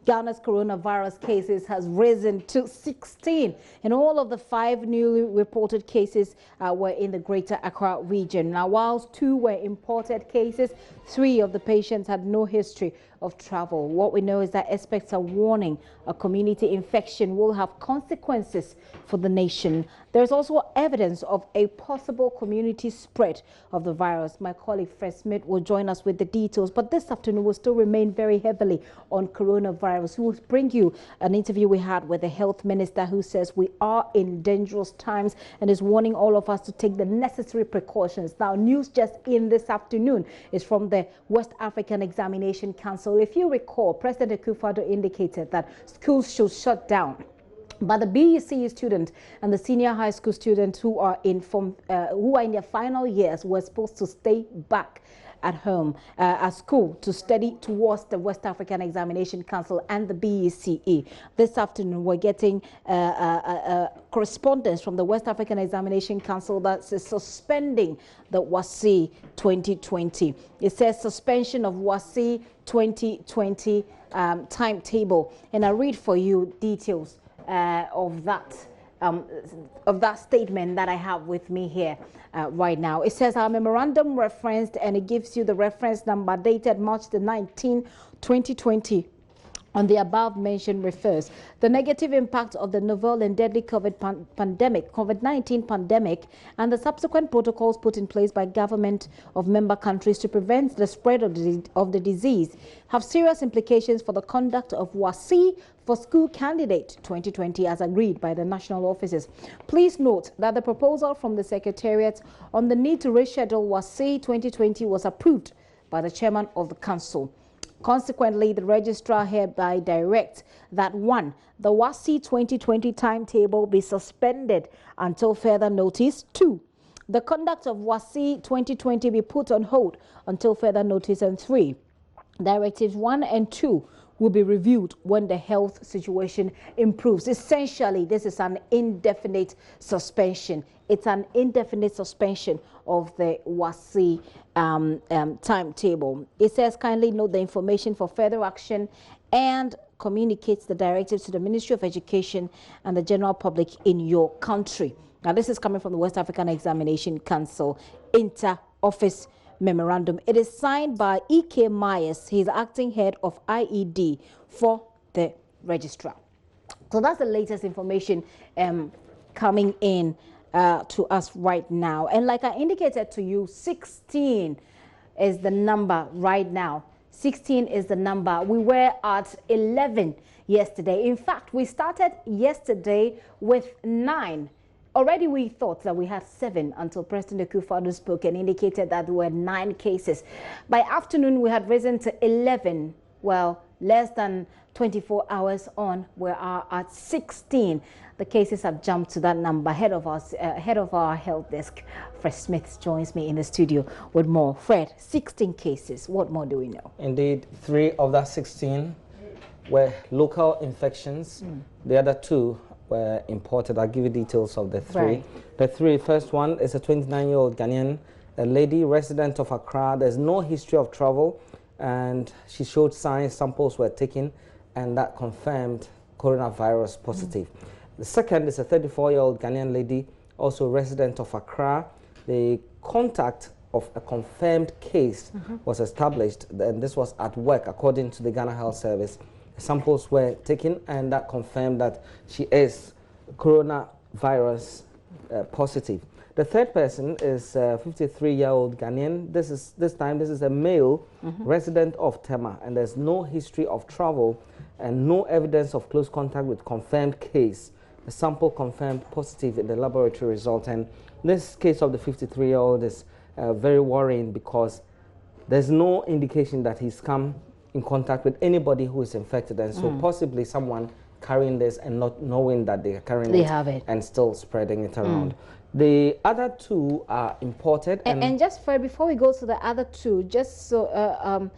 Ghana's coronavirus cases has risen to 16, and all of the 5 newly reported cases were in the Greater Accra region. Now, whilst 2 were imported cases, 3 of the patients had no history of travel. What we know is that experts are warning a community infection will have consequences for the nation. There's also evidence of a possible community spread of the virus. My colleague Fred Smith will join us with the details, but this afternoon will still remain very heavily on coronavirus. We will bring you an interview we had with the health minister, who says we are in dangerous times and is warning all of us to take the necessary precautions. Now, news just in this afternoon is from the West African Examination Council. If you recall, President Akufo-Addo indicated that schools should shut down. But the BEC student and the senior high school students who are in their final years were supposed to stay back at home at school to study towards the West African Examination Council and the BECE. This afternoon, we're getting correspondence from the West African Examination Council that says suspending the WASSCE 2020. It says suspension of WASSCE 2020 timetable. And I read for you details of that statement that I have with me here right now. It says our memorandum referenced, and it gives you the reference number dated March the 19th, 2020. On the above mentioned refers the negative impact of the novel and deadly COVID-19 pandemic and the subsequent protocols put in place by government of member countries to prevent the spread of the disease have serious implications for the conduct of WASSCE for school candidate 2020 as agreed by the national offices. Please note that the proposal from the Secretariat on the need to reschedule WASSCE 2020 was approved by the chairman of the council. Consequently, the registrar hereby directs that 1. The WASSCE 2020 timetable be suspended until further notice. 2. The conduct of WASSCE 2020 be put on hold until further notice. And 3. Directives 1 and 2 will be reviewed when the health situation improves. Essentially, this is an indefinite suspension. It's an indefinite suspension of the WASSCE timetable. It says, kindly note the information for further action and communicates the directives to the Ministry of Education and the general public in your country. Now, this is coming from the West African Examination Council inter-office memorandum. It is signed by E.K. Myers. He's acting head of IED for the registrar. So that's the latest information coming in to us right now. And like I indicated to you, 16 is the number right now. 16 is the number. We were at 11 yesterday. In fact, we started yesterday with 9. Already we thought that we had 7 until President Akufo-Addo spoke and indicated that there were 9 cases. By afternoon, we had risen to 11. Well, less than 24 hours on, we are at 16. The cases have jumped to that number. Head of our health desk, Fred Smith, joins me in the studio with more. Fred, 16 cases. What more do we know? Indeed, 3 of that 16 were local infections. The other 2 were imported. I'll give you details of the 3. Right. The first one is a 29-year-old Ghanaian, a lady resident of Accra. There's no history of travel, and she showed signs. Samples were taken, and that confirmed coronavirus positive. The second is a 34-year-old Ghanaian lady, also resident of Accra. The contact of a confirmed case was established, and this was at work, according to the Ghana Health Service. Samples were taken, and that confirmed that she is coronavirus positive. The third person is a 53-year-old Ghanaian. This is a male resident of Tema, and there's no history of travel and no evidence of close contact with confirmed case. The sample confirmed positive in the laboratory result, and this case of the 53-year-old is very worrying because there's no indication that he's come in contact with anybody who is infected, and so possibly someone carrying this and not knowing that they are carrying it and still spreading it around. The other 2 are imported. And just before we go to the other 2, just so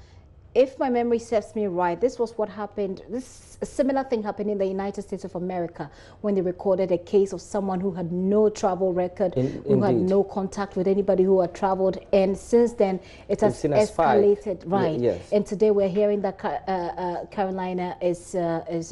if my memory serves me right, this was what happened. A similar thing happened in the United States of America when they recorded a case of someone who had no travel record, who had no contact with anybody who had traveled. And since then, it has escalated. Right. Yes. And today we're hearing that Carolina is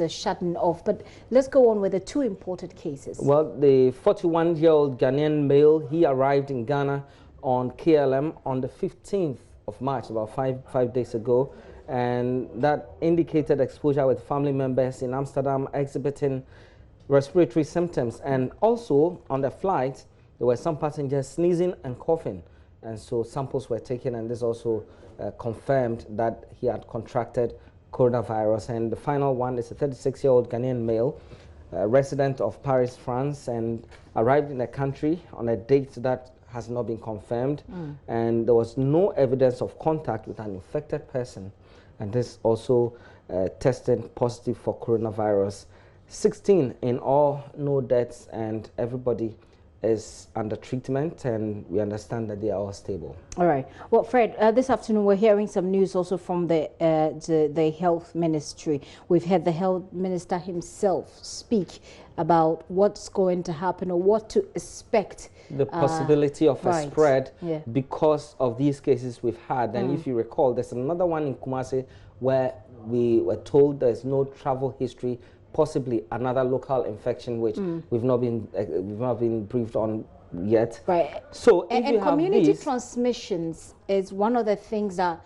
shutting off. But let's go on with the two imported cases. Well, the 41-year-old Ghanaian male, he arrived in Ghana on KLM on the 15th of March, about five days ago, and that indicated exposure with family members in Amsterdam exhibiting respiratory symptoms. And also on the flight, there were some passengers sneezing and coughing, and so samples were taken, and this also confirmed that he had contracted coronavirus. And the final one is a 36-year-old Ghanaian male, resident of Paris, France, and arrived in the country on a date that has not been confirmed, and there was no evidence of contact with an infected person, and this also tested positive for coronavirus. 16 in all, no deaths, and everybody is under treatment, and we understand that they are all stable. All right. Well, Fred, this afternoon we're hearing some news also from the health ministry. We've had the health minister himself speak about what's going to happen or what to expect. The possibility of a spread because of these cases we've had. And if you recall, there's another one in Kumasi where we were told there's no travel history, possibly another local infection, which we've not been briefed on yet. Right. So and community transmissions is one of the things that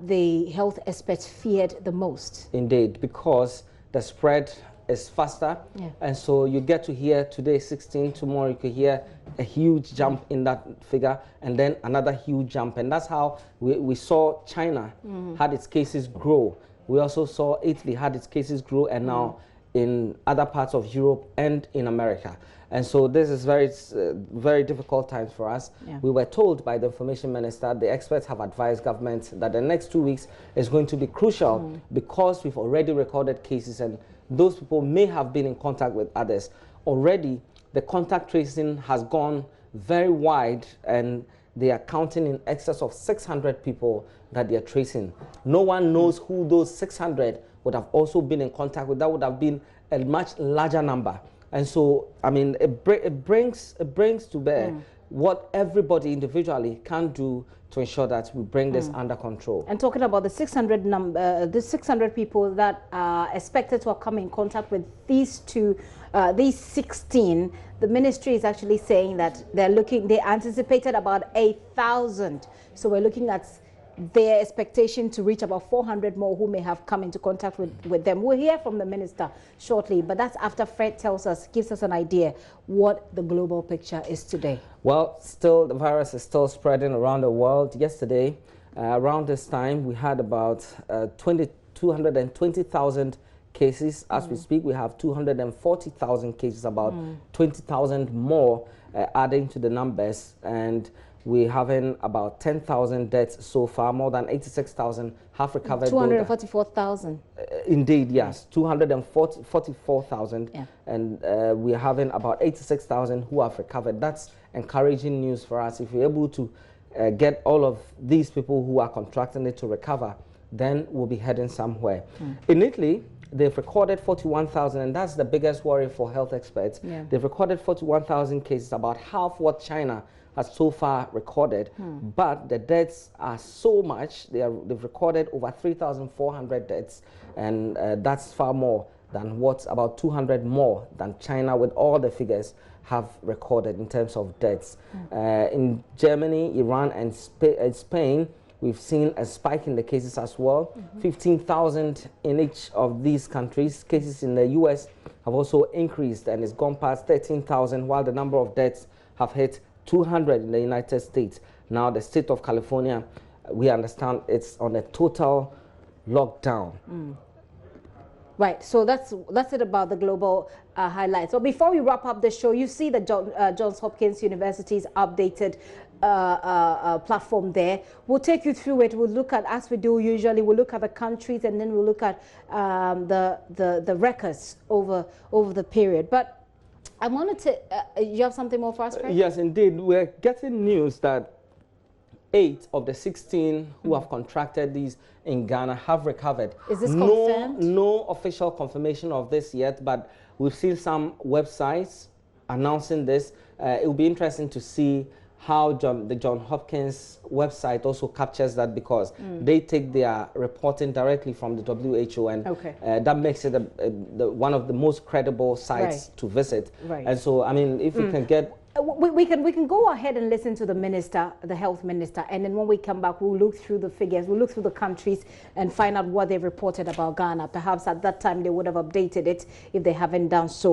the health experts feared the most. Indeed, because the spread is faster, and so you get to hear today 16, tomorrow you could hear a huge jump in that figure, and then another huge jump. And that's how we saw China had its cases grow. We also saw Italy had its cases grow, and now in other parts of Europe and in America. And so this is very difficult times for us. We were told by the information minister, the experts have advised government that the next 2 weeks is going to be crucial because we've already recorded cases, and those people may have been in contact with others. Already, the contact tracing has gone very wide, and they are counting in excess of 600 people that they are tracing. No one knows who those 600 would have also been in contact with. That would have been a much larger number. And so, I mean, it brings to bear what everybody individually can do to ensure that we bring this under control. And talking about the 600 number, the 600 people that are expected to have come in contact with these 16, the ministry is actually saying that they anticipated about 8,000. So we're looking at their expectation to reach about 400 more who may have come into contact with them. We'll hear from the minister shortly, but that's after Fred gives us an idea what the global picture is today. Well, still, the virus is still spreading around the world. Yesterday, around this time, we had about 220,000 cases. As we speak, we have 240,000 cases, about 20,000 more adding to the numbers, and we're having about 10,000 deaths so far. More than 86,000 have recovered. 244,000. Indeed, yes, 244,000. And we're having about 86,000 who have recovered. That's encouraging news for us. If we're able to get all of these people who are contracting it to recover, then we'll be heading somewhere. In Italy, they've recorded 41,000, and that's the biggest worry for health experts. They've recorded 41,000 cases, about half what China has so far recorded, but the deaths are so much. They've recorded over 3,400 deaths, and that's far more than what's about 200 more than China, with all the figures have recorded in terms of deaths. In Germany, Iran, and Spain, we've seen a spike in the cases as well. 15,000 in each of these countries. Cases in the US have also increased, and it's gone past 13,000, while the number of deaths have hit 200 in the United States. Now, the state of California, we understand it's on a total lockdown. Right, so that's it about the global highlights. So before we wrap up the show, you see the Johns Hopkins University's updated platform there. We'll take you through it. We'll look at, as we do usually, we'll look at the countries, and then we'll look at the records over the period. But I wanted to, you have something more for us, Fred? Yes, indeed. We're getting news that 8 of the 16 who have contracted these in Ghana have recovered. Is this confirmed? No official confirmation of this yet, but we've seen some websites announcing this. It will be interesting to see how the Johns Hopkins website also captures that, because they take their reporting directly from the WHO, and that makes it one of the most credible sites to visit. And so, I mean, if we can get... We can go ahead and listen to the minister, the health minister, and then when we come back, we'll look through the figures, we'll look through the countries and find out what they've reported about Ghana. Perhaps at that time they would have updated it if they haven't done so.